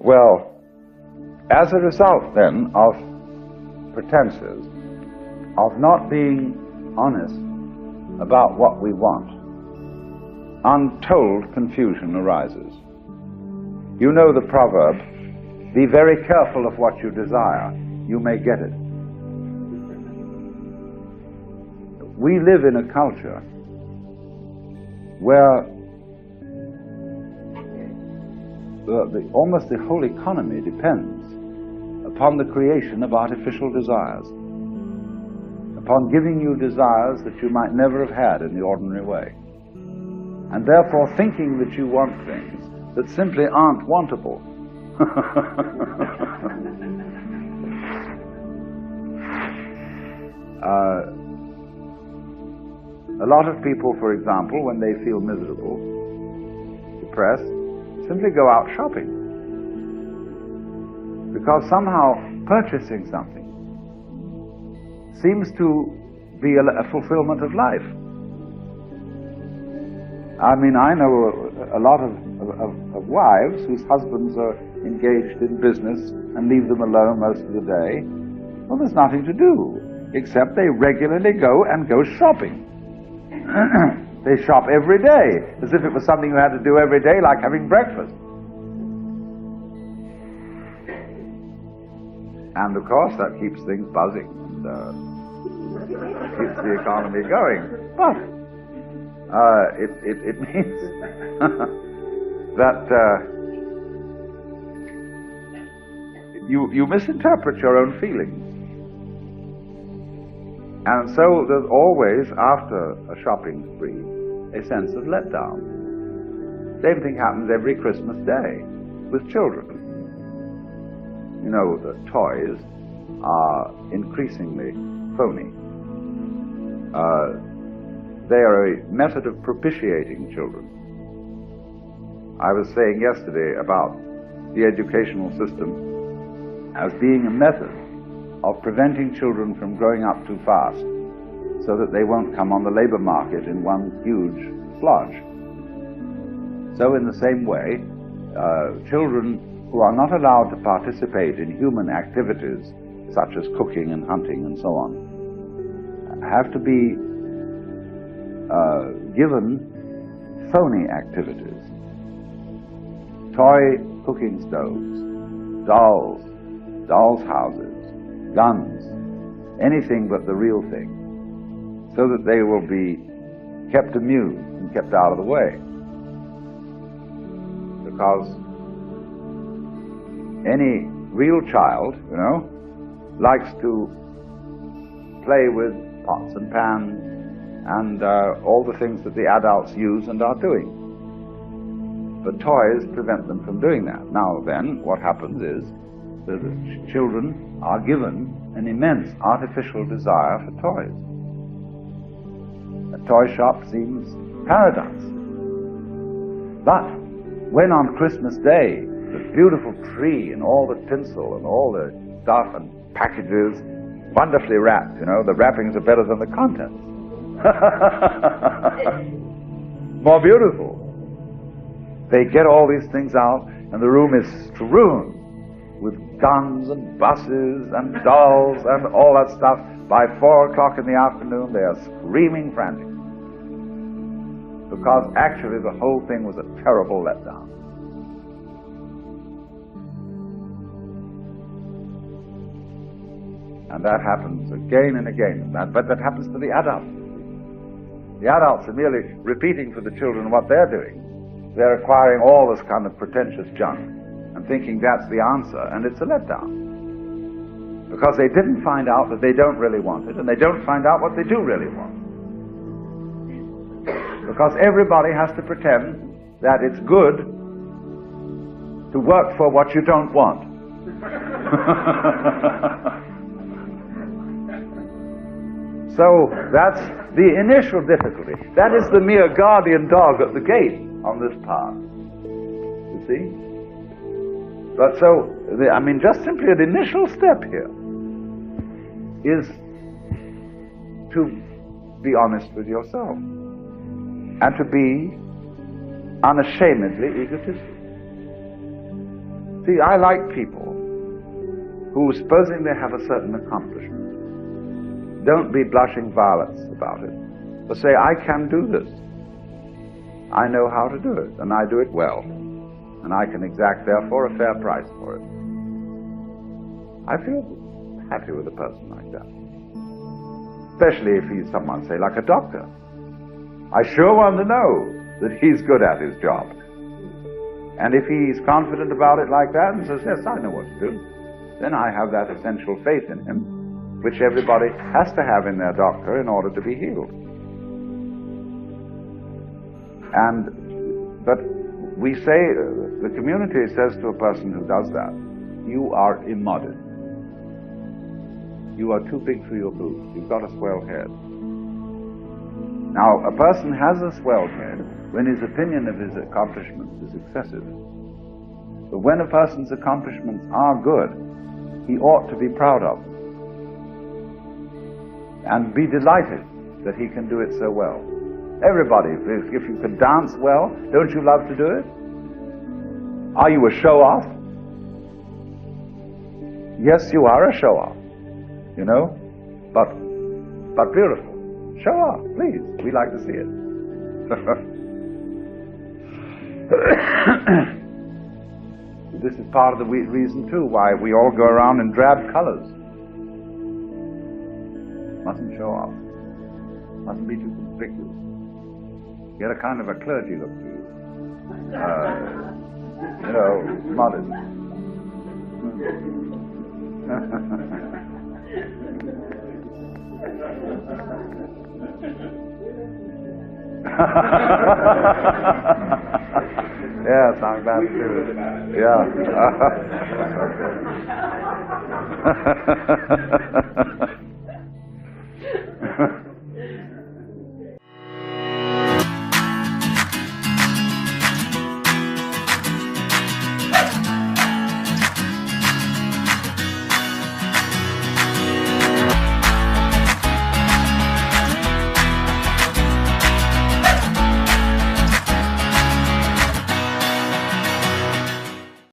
Well, as a result then of pretenses of not being honest about what we want, untold confusion arises. You know the proverb, be very careful of what you desire, you may get it. We live in a culture where almost the whole economy depends upon the creation of artificial desires, upon giving you desires that you might never have had in the ordinary way, and therefore thinking that you want things that simply aren't wantable. A lot of people, for example, when they feel miserable, depressed, simply go out shopping, because somehow purchasing something seems to be a fulfillment of life. I mean, I know a lot of wives whose husbands are engaged in business and leave them alone most of the day. Well, there's nothing to do, except they regularly go shopping. They shop every day, as if it was something you had to do every day, like having breakfast. And of course, that keeps things buzzing and keeps the economy going. But it means that you misinterpret your own feelings. And so there's always, after a shopping spree, a sense of letdown. Same thing happens every Christmas Day with children. You know, the toys are increasingly phony. They are a method of propitiating children. I was saying yesterday about the educational system as being a method of preventing children from growing up too fast, so that they won't come on the labor market in one huge sludge. So in the same way, children who are not allowed to participate in human activities, such as cooking and hunting and so on, have to be given phony activities. Toy cooking stoves, dolls' houses, guns, anything but the real thing, so that they will be kept amused and kept out of the way. Because any real child, you know, likes to play with pots and pans and all the things that the adults use and are doing. But toys prevent them from doing that. Now then, what happens is that the children are given an immense artificial desire for toys. A toy shop seems paradise. But when on Christmas Day, the beautiful tree and all the tinsel and all the stuff and packages wonderfully wrapped, you know, the wrappings are better than the contents. More beautiful. They get all these things out and the room is strewn with guns and buses and dolls and all that stuff. By 4 o'clock in the afternoon, they are screaming frantic, because actually the whole thing was a terrible letdown. And that happens again and again. But that happens to the adults. The adults are merely repeating for the children what they're doing. They're acquiring all this kind of pretentious junk and thinking that's the answer, and it's a letdown. Because they didn't find out that they don't really want it, and they don't find out what they do really want. Because everybody has to pretend that it's good to work for what you don't want. So that's the initial difficulty. That is the mere guardian dog at the gate on this path. You see? But so, just simply an initial step here is to be honest with yourself and to be unashamedly egotistic. See, I like people who, supposing they have a certain accomplishment, don't be blushing violets about it, but say, I can do this. I know how to do it, and I do it well, and I can exact, therefore, a fair price for it. I feel happy with a person like that. Especially if he's someone, say, like a doctor. I sure want to know that he's good at his job. And if he's confident about it like that and says, yes, I know what to do, then I have that essential faith in him, which everybody has to have in their doctor in order to be healed. But we say, the community says to a person who does that, you are immodest. You are too big for your boots. You've got a swell head. Now, a person has a swell head when his opinion of his accomplishments is excessive. But when a person's accomplishments are good, he ought to be proud of them and be delighted that he can do it so well. Everybody, if you can dance well, don't you love to do it? Are you a show-off? Yes, you are a show-off, you know, but beautiful. Show off, please. We like to see it. This is part of the reason, too, why we all go around in drab colors. Mustn't show off. Mustn't be too conspicuous. Get a kind of a clergy look to you. You know, modest. Yes, I'm glad to do it. Yeah.